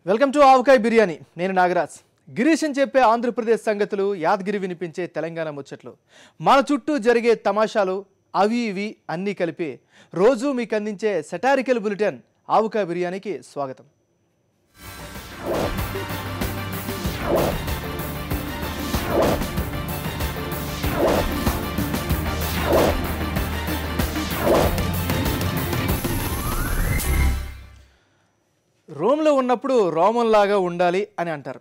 Welcome to ఆవకాయ బిర్యానీ. నేను నాగరాజ్. గిరీష్ అని చెప్పే ఆంధ్రప్రదేశ్ సంగతులు, యాదగిరి వినిపించే తెలంగాణ ముచ్చట్లు, మన చుట్టూ జరిగే తమాషాలు అవి ఇవి అన్నీ కలిపి రోజు మీకు అందించే సెటారికల్ బులెటిన్ ఆవకాయ బిర్యానీకి స్వాగతం. రోమ్లో ఉన్నప్పుడు రోమన్లాగా ఉండాలి అని అంటారు.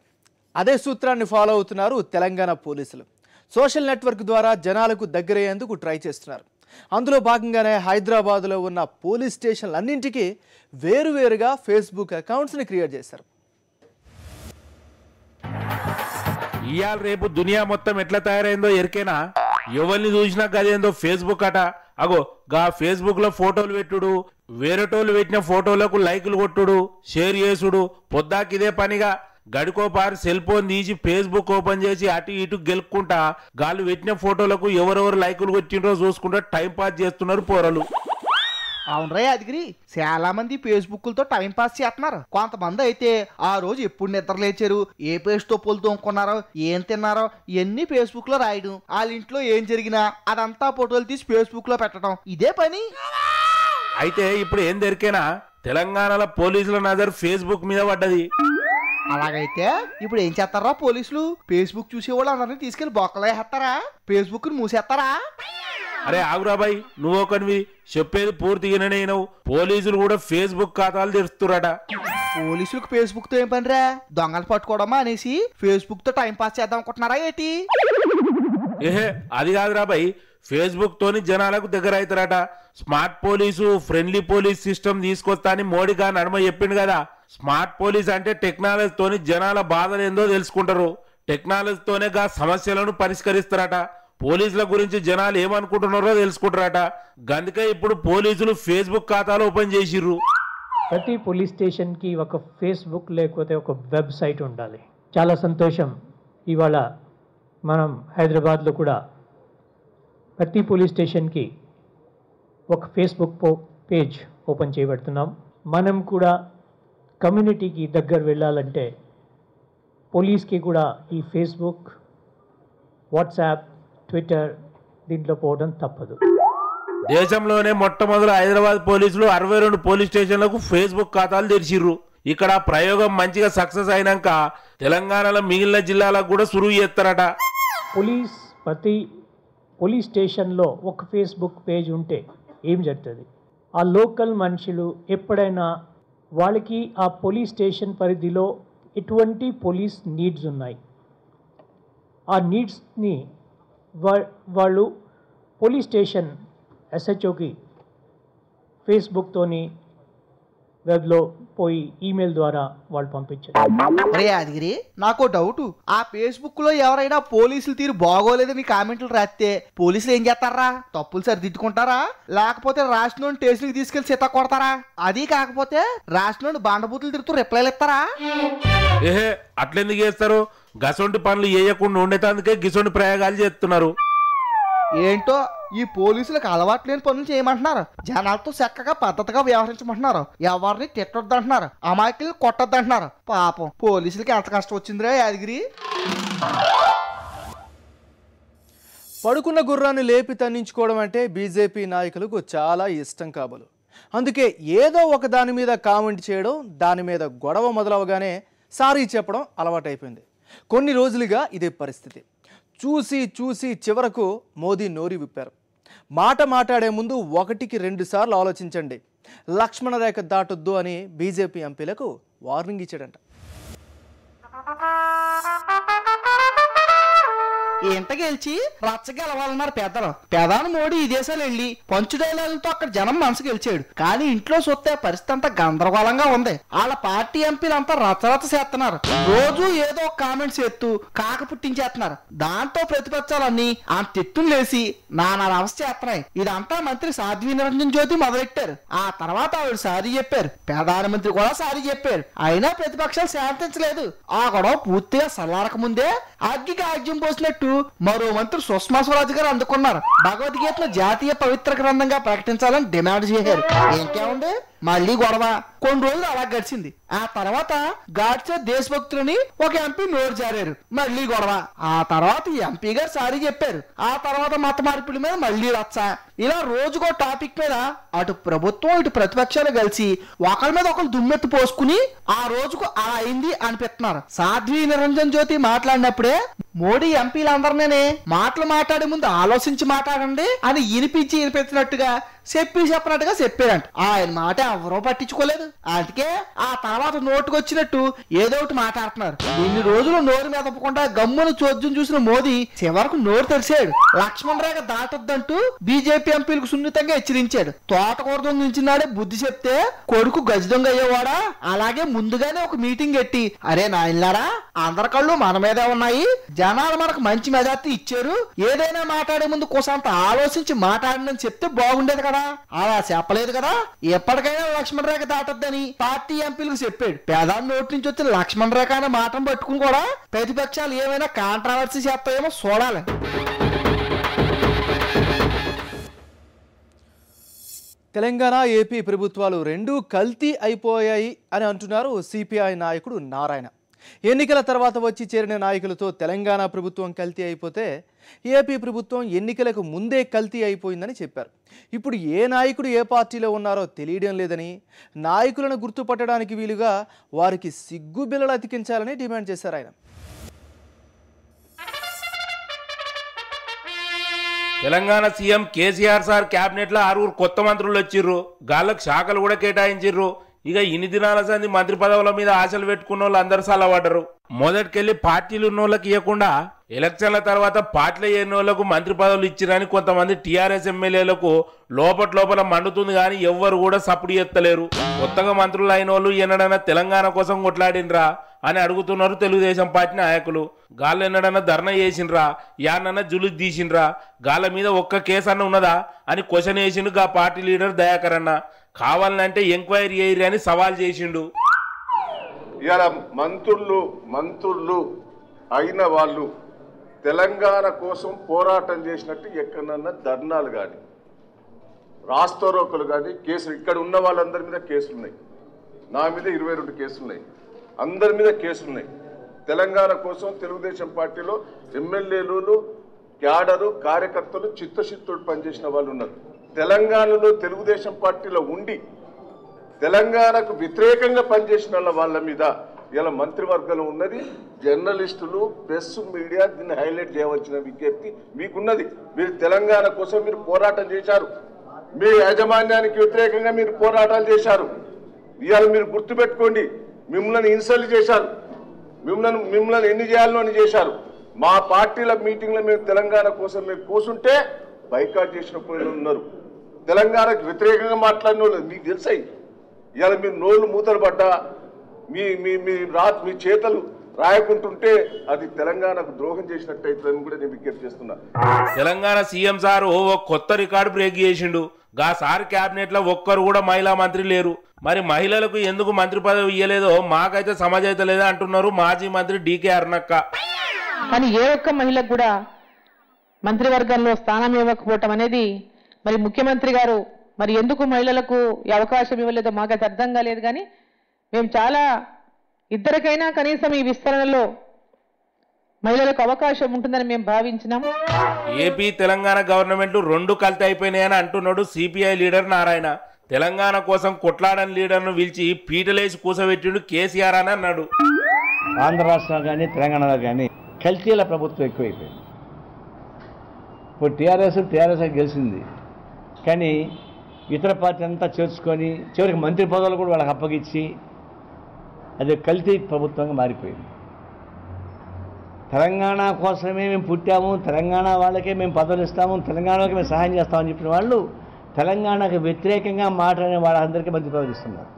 అదే సూత్రాన్ని ఫాలో అవుతున్నారు తెలంగాణ పోలీసులు. సోషల్ నెట్వర్క్ ద్వారా జనాలకు దగ్గరయ్యేందుకు ట్రై చేస్తున్నారు. అందులో భాగంగానే హైదరాబాద్లో ఉన్న పోలీస్ స్టేషన్లన్నింటికీ వేరువేరుగా ఫేస్బుక్ అకౌంట్స్ని క్రియేట్ చేశారు. ఇయాల రేపు దునియా మొత్తం ఎట్లా తయారైందో ఎరికేనా? ఎవరిని చూసినా గదేందో ఫేస్బుక్ అట. అగో గా ఫేస్బుక్ లో ఫోటోలు పెట్టుడు, వేరేటోళ్ళు పెట్టిన ఫోటోలకు లైకులు కొట్టుడు, షేర్ చేసుడు, పొద్దాకిదే పనిగా. గడికోపారి సెల్ ఫోన్ తీసి ఫేస్బుక్ ఓపెన్ చేసి అటు ఇటు గెలుక్కుంటా గాళ్ళు పెట్టిన ఫోటోలకు ఎవరెవరు లైకులు కొట్టిండ్రో చూసుకుంటా టైం పాస్ చేస్తున్నారు పోరలు. అవునరా యాదగిరి, చాలా మంది ఫేస్బుక్లతో టైం పాస్ చేస్తున్నారు. కొంతమంది అయితే ఆ రోజు ఎప్పుడు నిద్ర లేచారు, ఏ పేస్ట్ తో పొలు తోముకున్నారో, ఏం తిన్నారో ఇవన్నీ ఫేస్బుక్ లో రాయడం, వాళ్ళ ఇంట్లో ఏం జరిగినా అదంతా ఫోటోలు తీసి ఫేస్బుక్ లో పెట్టడం, ఇదే పని. అయితే ఇప్పుడు ఏం దొరికేనా? తెలంగాణలో పోలీసుల నజర్ ఫేస్బుక్ మీద పడ్డది. అలాగైతే ఇప్పుడు ఏం చేస్తారా పోలీసులు? ఫేస్బుక్ చూసేవాళ్ళు అందరినీ తీసుకెళ్లి బొక్కలో వేస్తారా? ఫేస్బుక్ ని మూసేస్తారా? అరే ఆగురాబాయ్, నువ్వు ఒకనివి చెప్పేది పూర్తిగానే నేను. పోలీసులు కూడా ఫేస్బుక్ ఖాతాలు తెరుస్తురట. పోలీసులకు ఫేస్బుక్ తో ఏం పనిరా? దొంగలు పట్టుకోవడమా అనేసి ఫేస్బుక్ తో టైం పాస్ చేద్దాం అనుకుంటున్నారా ఏంటి? ఏహే అది కాదురాబాయ్, ఫేస్బుక్ తోని జనాలకు దగ్గర అవుతారట. Smart police, friendly police system తీసుకొస్తా అని మోడీగా నడమ చెప్పిండు కదా. స్మార్ట్ పోలీస్ అంటే టెక్నాలజీతోని జనాల బాధలు ఏందో తెలుసుకుంటారు, టెక్నాలజీతోనే గా సమస్యలను పరిష్కరిస్తారట. పోలీసుల గురించి జనాలు ఏమనుకుంటున్నారో తెలుసుకుంటారట. గందుకే ఇప్పుడు పోలీసులు ఫేస్బుక్ ఖాతాలు ఓపెన్ చేసిర్రు. ప్రతి పోలీస్ స్టేషన్కి ఒక ఫేస్బుక్ లేకపోతే ఒక వెబ్సైట్ ఉండాలి. చాలా సంతోషం, ఇవాళ మనం హైదరాబాద్లో కూడా ప్రతి పోలీస్ స్టేషన్కి ఒక ఫేస్బుక్ పేజ్ ఓపెన్ చేయబడుతున్నాం. మనం కూడా కమ్యూనిటీకి దగ్గర వెళ్ళాలంటే పోలీస్కి కూడా ఈ ఫేస్బుక్, వాట్సాప్, ట్విట్టర్ దీంట్లో పోవడం తప్పదు. దేశంలోనే మొట్టమొదటి హైదరాబాద్ పోలీసులు 62 పోలీస్ స్టేషన్లకు ఫేస్బుక్ ఖాతాలు తెరిచిర్రు. ఇక్కడ ప్రయోగం మంచిగా సక్సెస్ అయినాక తెలంగాణలో మిగిలిన జిల్లాలకు కూడా సురువు చేస్తారట. ప్రతి పోలీస్ స్టేషన్లో ఒక ఫేస్బుక్ పేజ్ ఉంటే ఏం జరుగుతుంది? ఆ లోకల్ మనుషులు ఎప్పుడైనా వాళ్ళకి ఆ పోలీస్ స్టేషన్ పరిధిలో ఎటువంటి పోలీస్ నీడ్స్ ఉన్నాయి, ఆ నీడ్స్ని వాళ్ళు పోలీస్ స్టేషన్ ఎస్హెచ్ఓకి ఫేస్బుక్తోని వెబ్లో పోయి ఈమెయిల్ ద్వారా వాళ్ళు పంపించారు. అరే యాదగిరి, నాకు డౌట్, ఆ ఫేస్బుక్ లో ఎవరైనా పోలీసులు తీరు బాగోలేదని కామెంట్లు రాస్తే పోలీసులు ఏం చేస్తారా? తప్పులు సరిదిద్దుకుంటారా? లేకపోతే రాసిన స్టేషన్కి తీసుకెళ్లి సీత కొడతారా? అది కాకపోతే రాసిన బాండబూతులు తిరుగుతూ రిప్లైలు ఇస్తారా? ఏహే అట్లెందుకు చేస్తారు? గసొంటి పనులు చేయకుండా ఉండేందుకే గిసొంటి ప్రయోగాలు చేస్తున్నారు. ఏంటో ఈ పోలీసులకు అలవాటు లేని పనులు చేయమంటున్నారు, జనాలతో చక్కగా పద్ధతిగా వ్యవహరించమంటున్నారు, ఎవరిని తిట్టొద్దంటున్నారు, అమాయకుల్ని కొట్టొద్దంటున్నారు. పాపం పోలీసులకి ఎంత కష్టం వచ్చిందిరా యాదగిరి. పడుకున్న గుర్రాన్ని లేపి తన్నించుకోవడం అంటే బీజేపీ నాయకులకు చాలా ఇష్టం కాబోలు. అందుకే ఏదో ఒక దాని మీద కామెంట్ చేయడం, దాని మీద గొడవ మొదలవగానే సారీ చెప్పడం అలవాటైపోయింది. కొన్ని రోజులుగా ఇదే పరిస్థితి. చూసి చూసి చివరకు మోదీ నోరు విప్పారు. మాట్లాడే ముందు 1కి 2 సార్లు ఆలోచించండి, లక్ష్మణ రేఖ దాటొద్దు అని బీజేపీ ఎంపీలకు వార్నింగ్ ఇచ్చాడంట. ఎంత గెలిచి రచ్చ గెలవాలన్నారు పెద్దలు. ప్రధాని మోడీ ఈ దేశాలు వెళ్ళి పంచు డైలాగులతో అక్కడ జనం మనసు గెలిచాడు. కానీ ఇంట్లో చూస్తే పరిస్థితి అంతా గందరగోళంగా ఉంది. వాళ్ళ పార్టీ ఎంపీలంతా రచ్చరచ్చ చేస్తున్నారు. రోజు ఏదో ఒక కామెంట్స్ ఎత్తు కాక పుట్టించేస్తున్నారు. దాంతో ప్రతిపక్షాలన్నీ ఆ తిట్టును లేసి నానా అవస్థ చేస్తున్నాయి. ఇదంతా మంత్రి సాధ్వి నిరంజన్ జ్యోతి మొదలెట్టారు. ఆ తర్వాత ఆవిడ సారీ చెప్పారు, ప్రధానమంత్రి కూడా సారీ చెప్పారు. అయినా ప్రతిపక్షాలు శాంతించలేదు. ఆ గొడవ పూర్తిగా సల్లారక ముందే అగ్గికి ఆజ్యం పోసినట్టు మరో మంత్రి సుష్మా స్వరాజ్ గారు అందుకున్నారు. భగవద్గీతను జాతీయ పవిత్ర గ్రంథంగా ప్రకటించాలని డిమాండ్ చేశారు. ఇంకేముంది, మళ్ళీ గొడవ. కొన్ని రోజులు అలా గడిచింది. ఆ తర్వాత గాడ్సే దేశభక్తులని ఒక ఎంపీ నోరు జారారు, మళ్ళీ గొడవ. ఆ తర్వాత ఈ ఎంపీ గారు సారీ చెప్పారు. ఆ తర్వాత మత మార్పిడి మీద మళ్ళీ రచ్చ. ఇలా రోజుకో టాపిక్ మీద అటు ప్రభుత్వం ఇటు ప్రతిపక్షాలు కలిసి ఒకరి మీద ఒకరు దుమ్మెత్తి పోసుకుని ఆ రోజుకు అలా అయింది అనిపిస్తున్నారు. సాధ్వి నిరంజన్ జ్యోతి మాట్లాడినప్పుడే మోడీ ఎంపీలందరినీ మాటలు మాట్లాడే ముందు ఆలోచించి మాట్లాడండి అని వినిపించినట్టుగా చెప్పినట్టుగా చెప్పారంట. ఆయన మాట ఎవరో పట్టించుకోలేదు. అందుకే ఆ తర్వాత నోటుకొచ్చినట్టు ఏదో ఒకటి మాట్లాడుతున్నారు. ఇన్ని రోజులు నోరు మెదపకుండా గమ్మును చోద్యం చూసిన మోదీ చివరకు నోరు తెరిచాడు. లక్ష్మణ్ రేఖ దాటొద్దంటూ బీజేపీ ఎంపీలకు సున్నితంగా హెచ్చరించాడు. తోటకూర దొంగ నుంచినాడే బుద్ధి చెప్తే కొడుకు గజ దొంగ అయ్యేవాడా? అలాగే ముందుగానే ఒక మీటింగ్ పెట్టి, అరే నాయనలారా, అందరి కళ్ళు మన మీదే ఉన్నాయి, జనాలు మనకు మంచి మెజార్టీ ఇచ్చారు, ఏదైనా మాట్లాడే ముందు కోసంత ఆలోచించి మాట్లాడనని చెప్తే బాగుండేది కదా. అలా చెప్పలేదు కదా. ఎప్పటికైనా లక్ష్మణ్ రేఖ దాటొద్దని పార్టీ ఎంపీలకు చెప్పాడు. పేదాన్ని నోటి నుంచి వచ్చిన లక్ష్మణ్ రేఖ అనే మాటను పట్టుకుని కూడా ప్రతిపక్షాలు ఏమైనా కాంట్రవర్సీ చేస్తాయేమో చూడాలి. తెలంగాణ ఏపీ ప్రభుత్వాలు రెండూ కల్తీ అయిపోయాయి అని అంటున్నారు సిపిఐ నాయకుడు నారాయణ. ఎన్నికల తర్వాత వచ్చి చేరిన నాయకులతో తెలంగాణ ప్రభుత్వం కల్తీ అయిపోతే ఏపీ ప్రభుత్వం ఎన్నికలకు ముందే కల్తీ అయిపోయిందని చెప్పారు. ఇప్పుడు ఏ నాయకుడు ఏ పార్టీలో ఉన్నారో తెలియడం లేదని, నాయకులను గుర్తుపట్టడానికి వీలుగా వారికి సిగ్గు బిళ్ళలు అతికించాలని డిమాండ్ చేశారు ఆయన. Telangana CM KCR sir cabinet లో 6 కొత్త మంత్రులు వచ్చిర్రు. గాళ్ళకు శాఖలు కూడా కేటాయించిర్రు. ఇక ఇన్ని దినాల సంది మంత్రి పదవుల మీద ఆశలు పెట్టుకున్న వాళ్ళు అందరు సలవడ్డరు. మొదటికెళ్లి పార్టీలు ఉన్న వాళ్ళకి ఇవ్వకుండా ఎలక్షన్ల తర్వాత పార్టీలు చేయని వాళ్లకు మంత్రి పదవులు ఇచ్చిరని కొంతమంది టీఆర్ఎస్ ఎమ్మెల్యేలకు లోపల మండుతుంది కానీ ఎవ్వరు కూడా సపోర్ట్ చేస్తలేరు. కొత్తగా మంత్రులు అయిన వాళ్ళు ఎన్నడన్నా తెలంగాణ కోసం కొట్లాడినరా అని అడుగుతున్నారు తెలుగుదేశం పార్టీ నాయకులు. గాళ్ళు ఎన్నడన్నా ధర్నా చేసిండ్రా, యాన్నన్నా జులుస్ తీసిండ్రా, గాళ్ళ మీద ఒక్క కేసు అన్న ఉన్నదా అని క్వశ్చన్ వేసిండు గా పార్టీ లీడర్ దయాకర్ అన్న. కావాలంటే ఎంక్వైరీ చేయరు అని సవాల్ చేసిండు. ఇలా మంత్రులు అయిన వాళ్ళు తెలంగాణ కోసం పోరాటం చేసినట్టు ఎక్కడన్నా ధర్నాలు కానీ రాస్తారోకలు కానీ కేసులు, ఇక్కడ ఉన్న వాళ్ళందరి మీద కేసులున్నాయి. నా మీద 22 కేసులున్నాయి, అందరి మీద కేసులున్నాయి. తెలంగాణ కోసం తెలుగుదేశం పార్టీలో ఎమ్మెల్యేలు, క్యాడరు, కార్యకర్తలు చిత్తశుద్ధితో పనిచేసిన వాళ్ళు ఉన్నారు. తెలంగాణలో తెలుగుదేశం పార్టీలో ఉండి తెలంగాణకు వ్యతిరేకంగా పనిచేసిన వాళ్ళ మీద ఇలా మంత్రివర్గంలో ఉన్నది. జర్నలిస్టులు, ప్రెస్, మీడియా దీన్ని హైలైట్ చేయవలసిన విజ్ఞప్తి మీకున్నది. మీరు తెలంగాణ కోసం మీరు పోరాటం చేశారు, మీ యాజమాన్యానికి వ్యతిరేకంగా మీరు పోరాటాలు చేశారు. ఇవాళ మీరు గుర్తుపెట్టుకోండి, మిమ్మల్ని ఇన్సల్ట్ చేశారు, మిమ్మల్ని ఎన్ని చేయాలో అని చేశారు. మా పార్టీల మీటింగ్లో మేము తెలంగాణ కోసం మేము కూర్చుంటే బైకాట్ చేసిన వాళ్ళు ఉన్నారు. తెలంగాణకు వ్యతిరేకంగా మాట్లాడిన వాళ్ళు మీకు తెలుసాయి. ఇవాళ మీరు నోళ్ళు మూతలు పడ్డా మీ చేతలు రాయకుంటుంటే అది తెలంగాణకు ద్రోహం చేసినట్టు అవుతుందని కూడా నేను విజ్ఞప్తి చేస్తున్నా. తెలంగాణ సీఎం సార్ ఓ కొత్త రికార్డు బ్రేక్ చేసిండు. గా సార్ క్యాబినెట్ లో ఒక్కరు కూడా మహిళా మంత్రి లేరు. మరి మహిళలకు ఎందుకు మంత్రి పదవి ఇయ్యలేదో మాకైతే సమాజైతే లేదా అంటున్నారు మాజీ మంత్రి డీకే అరుణక్క. కానీ ఏ ఒక్క మహిళకు కూడా మంత్రివర్గంలో స్థానం ఇవ్వకపోవటం అనేది మరి ముఖ్యమంత్రి గారు మరి ఎందుకు మహిళలకు ఈ అవకాశం ఇవ్వలేదో మాకైతే అర్థం కాలేదు. కానీ మేము చాలా ఇద్దరికైనా కనీసం ఈ విస్తరణలో మహిళలకు అవకాశం ఉంటుందని మేము భావించినాం. ఏపీ తెలంగాణ గవర్నమెంట్ 2 కల్తీ అయిపోయినాయని అంటున్నాడు సిపిఐ లీడర్ నారాయణ. తెలంగాణ కోసం కొట్లాడని లీడర్ను పిలిచి పీటలేసి కూసబెట్టిండు కేసీఆర్ అని అన్నాడు. ఆంధ్ర రాష్ట్రంలో కానీ తెలంగాణలో కానీ కల్తీల ప్రభుత్వం ఎక్కువైపోయింది. ఇప్పుడు టీఆర్ఎస్ గెలిచింది, కానీ ఇతర పార్టీ అంతా చేర్చుకొని చివరికి మంత్రి పదవులు కూడా వాళ్ళకి అప్పగించి అది కల్తీ ప్రభుత్వంగా మారిపోయింది. తెలంగాణ కోసమే మేము పుట్టాము, తెలంగాణ వాళ్ళకే మేము పదవులు ఇస్తాము, తెలంగాణకి మేము సహాయం చేస్తామని చెప్పిన వాళ్ళు తెలంగాణకు వ్యతిరేకంగా మాట్లాడిన వాళ్ళందరికీ మంత్రి పదవులు ఇస్తున్నారు.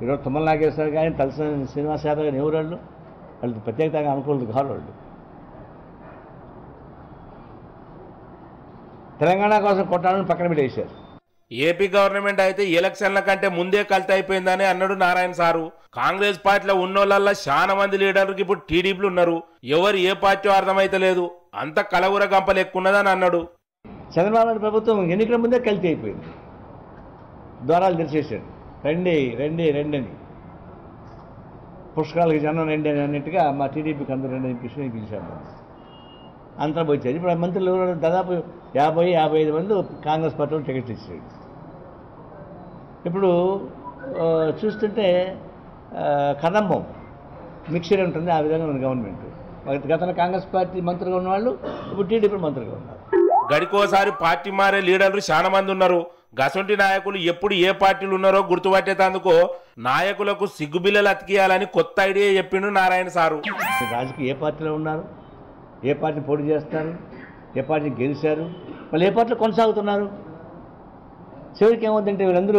ఈరోజు తుమ్మల నాగేశ్వర కానీ తలసాని శ్రీనివాస్ యాదవ్ కానీ ఎవరు వాళ్ళు ప్రత్యేకంగా అనుకూలత కాదు. వాళ్ళు తెలంగాణ కోసం కొట్టాలని పక్కన పెట్టేశారు. ఏపీ గవర్నమెంట్ అయితే ఎలక్షన్ల కంటే ముందే కల్తీ అయిపోయిందని అన్నాడు నారాయణ సారు. కాంగ్రెస్ పార్టీలో ఉన్నోళ్ళల్లో చాలా మంది లీడర్లకు ఇప్పుడు టీడీపీలు ఉన్నారు. ఎవరు ఏ పార్టీ అర్థమైతే లేదు, అంత కలవర గంపలు ఎక్కున్నదని అన్నాడు. చంద్రబాబు నాయుడు ప్రభుత్వం ఎన్నికల ముందే కల్తీ అయిపోయింది. ద్వారాలు తెరిచేశాడు. రండి రండి రండి అని, పుష్కరాలకి జనం రండి అని అన్నట్టుగా మా టీడీపీకి అందరూ రండి అని కృష్ణ పిలిచాడు. అంతా వచ్చారు. ఇప్పుడు మంత్రులు దాదాపు 50-55 మంది కాంగ్రెస్ పార్టీలో టికెట్ ఇచ్చాడు. ఇప్పుడు చూస్తుంటే కదంబం మిక్చర్ ఉంటుంది. ఆ విధంగా ఉన్న గవర్నమెంట్. గతంలో కాంగ్రెస్ పార్టీ మంత్రులుగా ఉన్నవాళ్ళు ఇప్పుడు టీడీపీ మంత్రులుగా ఉన్నారు. గడికోసారి పార్టీ మారే లీడర్లు చాలా మంది ఉన్నారు. గసొంటి నాయకులు ఎప్పుడు ఏ పార్టీలు ఉన్నారో గుర్తుపట్టేందుకు నాయకులకు సిగ్గుబిల్లలు అతికియాలని కొత్త ఐడియా చెప్పిండు నారాయణ సారు. రాజకీయ ఏ పార్టీలో ఉన్నారు, ఏ పార్టీ పోటీ చేస్తారు, ఏ పార్టీ గెలిచారు, వాళ్ళు ఏ పార్టీలో కొనసాగుతున్నారు. చివరికి ఏమవుతుందంటే వీళ్ళందరూ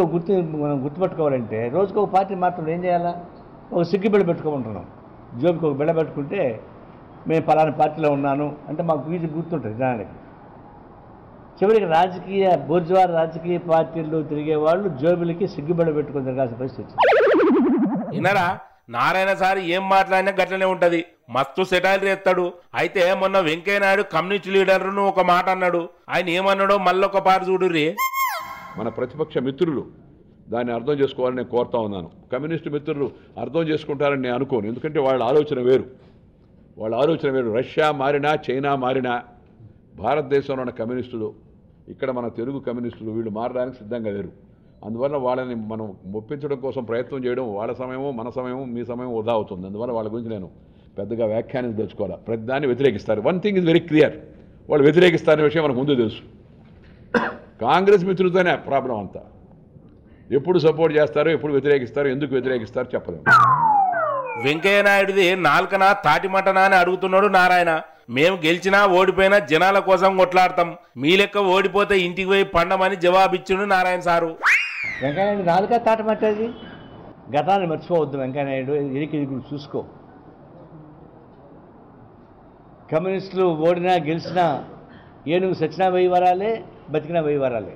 మనం గుర్తుపెట్టుకోవాలంటే రోజుకు ఒక పార్టీ మాత్రం ఏం చేయాలా, ఒక సిగ్గు బిళ్ళ పెట్టుకోమంటున్నాం. జోబుకి ఒక బిళ్ళ పెట్టుకుంటే మేము పలానా పార్టీలో ఉన్నాను అంటే మాకు ఈజీ గుర్తుంటుంది జనానికి. చివరికి బూర్జువా రాజకీయ పార్టీల్లో తిరిగే వాళ్ళు జోబులకి సిగ్గుబిళ్ళ పెట్టుకుని తిరగాల్సిన పరిస్థితి వచ్చింది. విన్నారా, నారాయణ సార్ ఏం మాట్లాడినా గట్లనే ఉంటది. మస్తు సెటైల్ చేస్తాడు. అయితే మొన్న వెంకయ్య నాయుడు కమ్యూనిస్ట్ లీడర్ను ఒక మాట అన్నాడు. ఆయన ఏమన్నాడో మళ్ళొక పారు చూడుర్రి. మన ప్రతిపక్ష మిత్రులు దాన్ని అర్థం చేసుకోవాలని నేను కోరుతా ఉన్నాను. కమ్యూనిస్టు మిత్రులు అర్థం చేసుకుంటారని నేను అనుకోను. ఎందుకంటే వాళ్ళ ఆలోచన వేరు. రష్యా మారినా, చైనా మారినా, భారతదేశంలో ఉన్న కమ్యూనిస్టులు, ఇక్కడ మన తెలుగు కమ్యూనిస్టులు వీళ్ళు మారడానికి సిద్ధంగా లేరు. అందువల్ల వాళ్ళని మనం ఒప్పించడం కోసం ప్రయత్నం చేయడం వాళ్ళ సమయమో మన సమయమో మీ సమయం వృధా అవుతుంది. అందువల్ల వాళ్ళ గురించి నేను పెద్దగా వ్యాఖ్యానం తెచ్చుకోవాలి. ప్రతిదాన్ని వ్యతిరేకిస్తారు. One thing is very clear, వాళ్ళు వ్యతిరేకిస్తారనే విషయం మనకు ముందు తెలుసు. కాంగ్రెస్ మిత్రులతోనే ప్రాబ్లం అంతా. ఎప్పుడు సపోర్ట్ చేస్తారో, ఎప్పుడు వ్యతిరేకిస్తారో, ఎందుకు వ్యతిరేకిస్తారో చెప్పలేము. వెంకయ్య నాయుడుది నాలుకన తాటిమటనా అని అడుగుతున్నాడు నారాయణ. మేము గెలిచినా ఓడిపోయినా జనాల కోసం కొట్లాడతాం, మీ లెక్క ఓడిపోతే ఇంటికి పోయి పండమని జవాబిచ్చును నారాయణ సారు. వెంకయ్యనాయుడు నాలుగా తాటమట్టేది. గతాన్ని మర్చిపోవద్దు. వెంకయ్యనాయుడు ఇరికి చూసుకో. కమ్యూనిస్టులు ఓడినా గెలిచినా ఏనుగు సచ్చినా వెయ్యి వరాలే, బతికినా వెయ్యి వరాలే.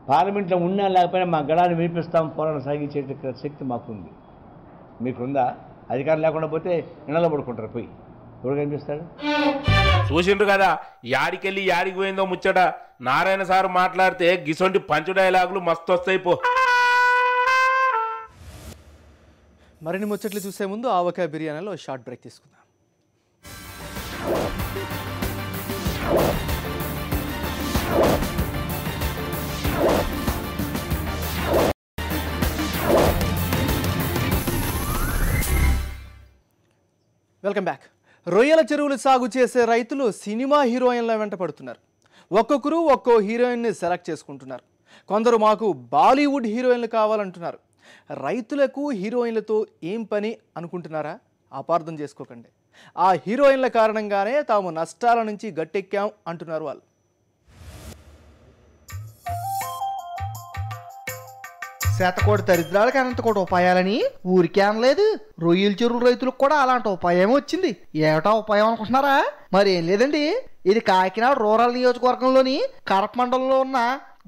పార్లమెంట్లో ఉన్నా లేకపోయినా మా గడాన్ని వినిపిస్తాం, పోరాటం సాగించే శక్తి మాకుంది. మీకుందా? అధికారం లేకుండా పోతే ఇళ్లలో పడుకుంటారు. పోయి ఎవరు కనిపిస్తాడు? చూసిండ్రు కదా యాడికెళ్ళి యాడికి పోయిందో ముచ్చట. నారాయణ సార్ మాట్లాడితే గిసొంటి పంచు డైలాగులు మస్తు వస్తాయి. పో మరిన్ని ముచ్చట్లు చూసే ముందు ఆవకాయ బిర్యానీలో షార్ట్ బ్రేక్ తీసుకుందాం. Welcome back. రొయ్యల చెరువులు సాగు చేసే రైతులు సినిమా హీరోయిన్ల వెంట పడుతున్నారు. ఒక్కొక్కరు ఒక్కో హీరోయిన్ని సెలెక్ట్ చేసుకుంటున్నారు. కొందరు మాకు బాలీవుడ్ హీరోయిన్లు కావాలంటున్నారు. రైతులకు హీరోయిన్లతో ఏం పని అనుకుంటున్నారా? అపార్థం చేసుకోకండి. ఆ హీరోయిన్ల కారణంగానే తాము నష్టాల నుంచి గట్టెక్కాం అంటున్నారు వాళ్ళు. శతకోటి దరిద్రాలకు అనంతకోటి ఉపాయాలని ఊరికే అనలేదు. రొయ్యల చెరువుల రైతులకు కూడా అలాంటి ఉపాయం వచ్చింది. ఏమిటా ఉపాయం అనుకుంటున్నారా? మరి ఏం లేదండి, ఇది కాకినాడ రూరల్ నియోజకవర్గంలోని కడప మండలంలో ఉన్న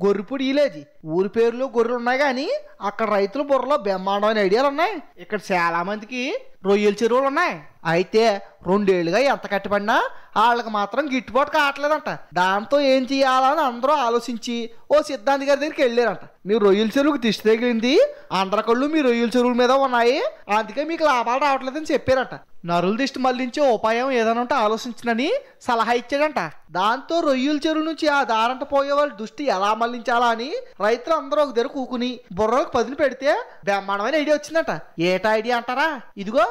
గొర్రెపూడి విలేజ్. ఊరి పేరులో గొర్రెలు ఉన్నాయి కానీ అక్కడ రైతుల బుర్రలో బ్రహ్మాండమైన ఐడియాలు ఉన్నాయి. ఇక్కడ చాలా మందికి రొయ్యల చెరువులు ఉన్నాయి. అయితే 2 ఏళ్లుగా ఎంత కట్టుబడినా వాళ్ళకి మాత్రం గిట్టుబాటు కావట్లేదంట. దాంతో ఏం చేయాలని అందరూ ఆలోచించి ఓ సిద్ధాంతి గారి దగ్గరికి వెళ్ళారంట. మీరు రొయ్యల చెరువుకి దిష్టి తగిలింది, అందరి కళ్ళు మీ రొయ్యల చెరువుల మీద ఉన్నాయి, అందుకే మీకు లాభాలు రావట్లేదని చెప్పారంట. నరుల దిష్టి మళ్లించే ఉపాయం ఏదైనా ఉంటే ఆలోచించనని సలహా ఇచ్చాడంట. దాంతో రొయ్యల చెరువు నుంచి ఆ దారంట పోయే వాళ్ళ దృష్టి ఎలా మళ్లించాలా అని రైతులు అందరూ ఒక దగ్గర కూకుని బుర్రకు పదులు పెడితే బ్రహ్మాండమైన ఐడియా వచ్చిందంట. ఏటా ఐడియా అంటారా? ఇదిగో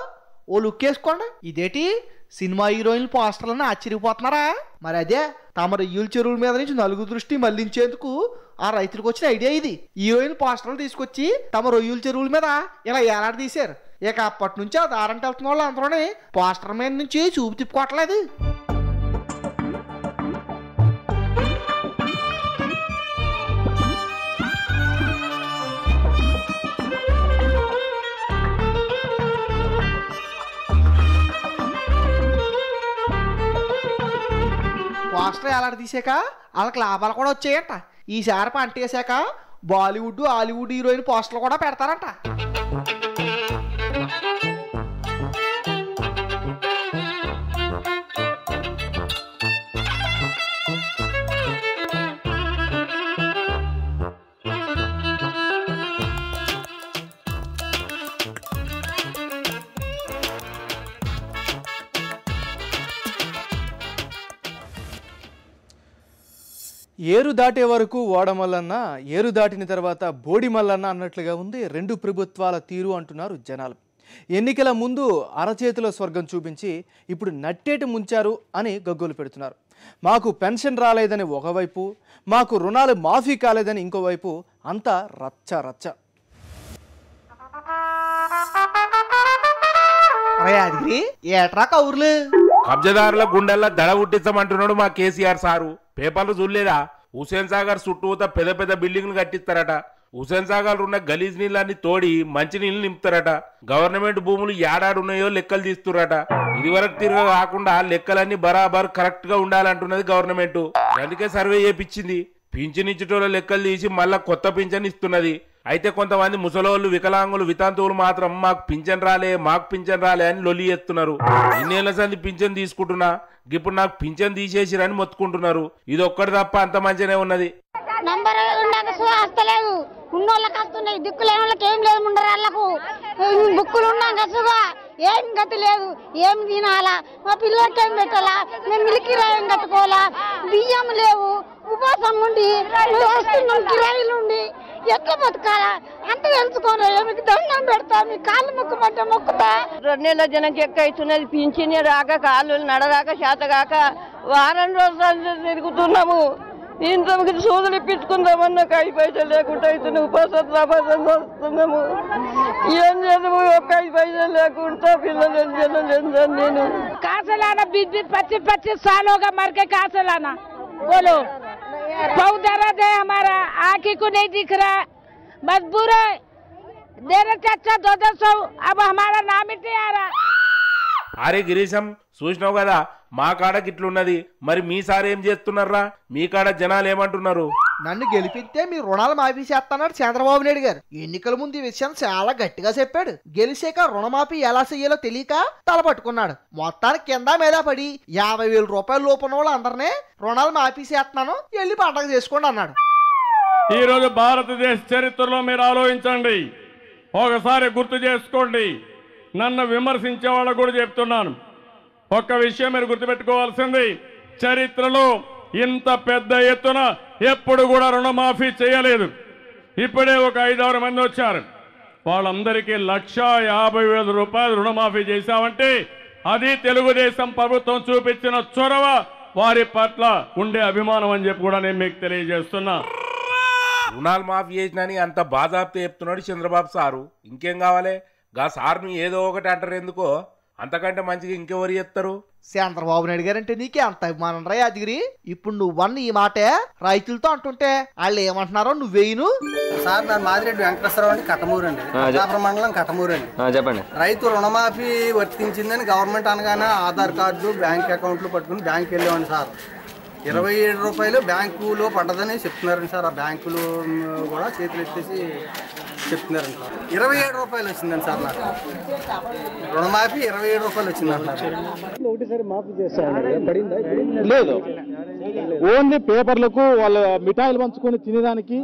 ఓ లుక్ వేసుకోండి. ఇదేటి సినిమా హీరోయిన్లు పోస్టర్లను ఆశ్చర్యపోతున్నారా? మరి అదే తమ రొయ్యల చెరువుల మీద నుంచి నలుగురు దృష్టి మళ్లించేందుకు ఆ రైతులకు వచ్చిన ఐడియా ఇది. హీరోయిన్ పోస్టర్లు తీసుకొచ్చి తమ రొయ్యల చెరువుల మీద ఇలా ఏలాడదీశారు. ఇక అప్పటి నుంచి ఆ దారంట వెళ్తున్న వాళ్ళు అందరూ పోస్టర్ మీద నుంచి చూపు తిప్పుకోవట్లేదు. పోస్టర్ ఏలాడదీశాక వాళ్ళకి లాభాలు కూడా వచ్చాయంట. ఈసారి పంట వేసాక బాలీవుడ్ హాలీవుడ్ హీరోయిన్ పోస్టర్లు కూడా పెడతారంట. ఏరు దాటే వరకు ఓడమల్లన్న, ఏరు దాటిన తర్వాత బోడి మల్లన్న అన్నట్లుగా ఉంది రెండు ప్రభుత్వాల తీరు అంటున్నారు జనాలు. ఎన్నికల ముందు అరచేతిలో స్వర్గం చూపించి ఇప్పుడు నట్టేటి ముంచారు అని గగ్గోలు పెడుతున్నారు. మాకు పెన్షన్ రాలేదని ఒకవైపు, మాకు రుణాలు మాఫీ కాలేదని ఇంకోవైపు, అంతా రచ్చ రచ్చ. ఏట్రా కౌర్లు కబ్జదారుల గుండెల్లో దడ పుట్టించమంటున్నాడు మా కేసీఆర్ సారు. పేపర్లు చూడలేదా? హుసేన్ సాగర్ చుట్టూత పెద్ద పెద్ద బిల్డింగ్లు కట్టిస్తారట. హుసేన్ సాగర్ ఉన్న గలీజ్ నీళ్ళని తోడి మంచి నీళ్లు నింపుతారట. గవర్నమెంట్ భూములు ఏడాడున్నాయో లెక్కలు తీస్తురట. ఇదివరకు తిరగ కాకుండా లెక్కలన్నీ బరాబర్ కరెక్ట్ గా ఉండాలంటున్నది గవర్నమెంట్. అందుకే సర్వే చేపించింది. పింఛన్ ఇచ్చేటోళ్ళ లెక్కలు తీసి మళ్ళా కొత్త పింఛన్ ఇస్తున్నది. అయితే కొంతమంది ముసలోళ్ళు, వికలాంగులు, వితంతువులు మాత్రం మాకు పింఛన్ రాలే అని లొల్లి చేస్తున్నారు. ఇన్నేళ్ల సంది పింఛన్ తీసుకుంటున్నా, ఇప్పుడు నాకు పింఛన్ తీసేసిరని మొత్తుకుంటున్నారు. ఇది ఒక్కటి తప్ప అంత మంచిగానే ఉన్నది. నంబర్ వస్తలేవు, ఉన్నోళ్ళకి వస్తున్నాయి, దిక్కులేని వాళ్ళకి ఏం లేదు. ముండరాళ్ళకు బుక్కులు ఉన్నాం కసుగా ఏం గతి లేదు. ఏం తినాలా, మా పిల్లలకి ఏం పెట్టాలా, మేము మిలికిరా ఏం కట్టుకోవాలా, బియ్యం లేవు, ఉపాసం ఉండి వస్తున్నాం, కిరాయిలుండి ఎట్లా బతకాలా అంత తెలుసుకోరా. మీకు దండం పెడతా, మీ కాళ్ళు మొక్కమంటే మొక్కుతా. 2 నెలల జనం చెక్క అవుతున్నది, పింఛని రాక, కాళ్ళు నడరాక, చేతగాక వారం రోజులు తిరుగుతున్నాము. ఇంతకు సూదులు ఇప్పించుకుందామన్న కాయి పైసలు లేకుండా అవుతుంది. ఉపాసం వస్తున్నాము. ఏం చేద్దాము, ఒక్క 5 పైసలు లేకుండా పిల్లలు నేను కాసలానా 20-25 साल होगा मर के कहाँ से लाना बोलो. बहुत दर्द है हमारा, आँखी को नहीं दिख रहा, मजबूर है. देने से अच्छा 200 अब हमारा नाम ही नहीं आ रहा. అరే గిరీశం, చూసినావు కదా మా కాడ గిట్లున్నది. మరి మీ సార్ ఏం చేస్తున్నారా? మీ కాడ జనాలు ఏమంటున్నారు? నన్ను గెలిపిస్తే మీ రుణాలు మాఫీ చేస్తానన్నాడు చంద్రబాబు నాయుడు గారు. ఎన్నికల ముందు ఈ విషయం చాలా గట్టిగా చెప్పాడు. గెలిచాక రుణమాఫీ ఎలా చెయ్యాలో తెలియక తలపట్టుకున్నాడు. మొత్తానికి కింద మీద పడి 50,000 రూపాయలు లోపల వాళ్ళు అందరినీ రుణాలు మాఫీ చేస్తున్నాను, వెళ్ళి పండగ చేసుకోండి అన్నాడు. ఈ రోజు భారతదేశ చరిత్రలో మీరు ఆలోచించండి, ఒకసారి గుర్తు చేసుకోండి. నన్ను విమర్శించే వాళ్ళకు కూడా చెప్తున్నాను, ఒక్క విషయం మీరు గుర్తుపెట్టుకోవాల్సింది, చరిత్రలో ఇంత పెద్ద ఎత్తున ఎప్పుడు కూడా రుణమాఫీ చేయలేదు. ఇప్పుడే ఒక 5-6 మంది వచ్చారు, వాళ్ళందరికీ 1,50,000 రూపాయలు రుణమాఫీ చేశామంటే అది తెలుగుదేశం ప్రభుత్వం చూపించిన చొరవ, వారి పట్ల ఉండే అభిమానం అని చెప్పి కూడా నేను మీకు తెలియజేస్తున్నా. రుణాలు మాఫీ చేసినని అంత బాధాప్తి చెప్తున్నాడు చంద్రబాబు సారు. ఇంకేం కావాలి? గా సార్ని ఏదో ఒకటి అంటారు ఎందుకో, అంతకంటే మంచిగా ఇంకెవరు చెప్తారు? చంద్రబాబు నాయుడు గారు అంటే నీకే అంత అభిమానం రా యాదగిరి. ఇప్పుడు నువ్వన్న ఈ మాటే రైతులతో అంటుంటే వాళ్ళు ఏమంటున్నారో నువ్వేను. సార్ నా మాదిరెడ్డి వెంకటేశ్వరరావు అండి, కట్టమూరు అండి, మండలం కట్టమూరు అండి. చెప్పండి. రైతు రుణమాఫీ వర్తించిందని గవర్నమెంట్ అనగానే ఆధార్ కార్డు, బ్యాంక్ అకౌంట్లు పట్టుకుని బ్యాంక్ వెళ్ళేవాడి సార్. 27 రూపాయలు బ్యాంకులో పడ్డదని చెప్తున్నారండి సార్. ఆ బ్యాంకులు కూడా చేతులు ఎత్తేసి చెప్తున్నారండి సార్. 27 రూపాయలు వచ్చిందండి సార్ నాకు రుణమాఫీ. 27 రూపాయలు వచ్చిందంటున్నారు. ఒకటిసారి మాఫీ చేస్తాను లేదు, ఓన్లీ పేపర్లకు వాళ్ళ మిఠాయిలు పంచుకొని తినేదానికి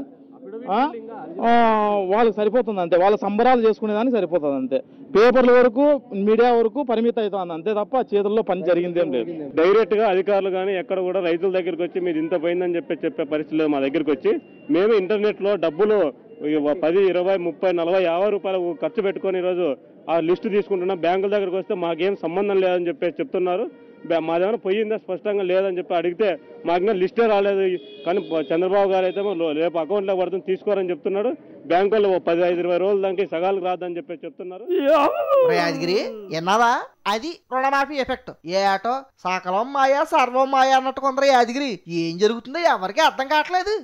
వాళ్ళకి సరిపోతుంది అంతే. వాళ్ళ సంబరాలు చేసుకునేదానికి సరిపోతుంది అంతే. పేపర్ల వరకు, మీడియా వరకు పరిమితం అవుతుంది అంతే తప్ప చేతుల్లో పని జరిగింది ఏం లేదు. డైరెక్ట్ గా అధికారులు కానీ ఎక్కడ కూడా రైతుల దగ్గరికి వచ్చి మీరు ఇంత పోయిందని చెప్పే పరిస్థితి లేదు. మా దగ్గరికి వచ్చి మేము ఇంటర్నెట్ లో డబ్బులు 10, 20, 30, 40, 50 రూపాయలు ఖర్చు పెట్టుకొని ఈరోజు ఆ లిస్టు తీసుకుంటున్నాం. బ్యాంకుల దగ్గరికి వస్తే మాకేం సంబంధం లేదని చెప్తున్నారు. మాదేమైనా పోయిందా స్పష్టంగా లేదని చెప్పి అడిగితే మాకు లిస్టే రాలేదు. కానీ చంద్రబాబు గారు అయితే రేపు అకౌంట్లో పడుతుంది తీసుకోరని చెప్తున్నాడు. బ్యాంకుల్లో 10-20 రోజుల దానికి సగాలకు రాదని చెప్తున్నారు. యాదగిరి ఎన్నావా? అది రుణమాఫీ ఎఫెక్ట్. ఏ ఆటో సకలం మాయా సర్వం మాయా అన్నట్టు కొందరు యాదగిరి. ఏం జరుగుతుందో ఎవరికి అర్థం కావట్లేదు.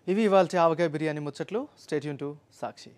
ఇవి ఇవాళ ఆవకాయ బిర్యానీ ముచ్చట్లు. Stay tune to Sakshi.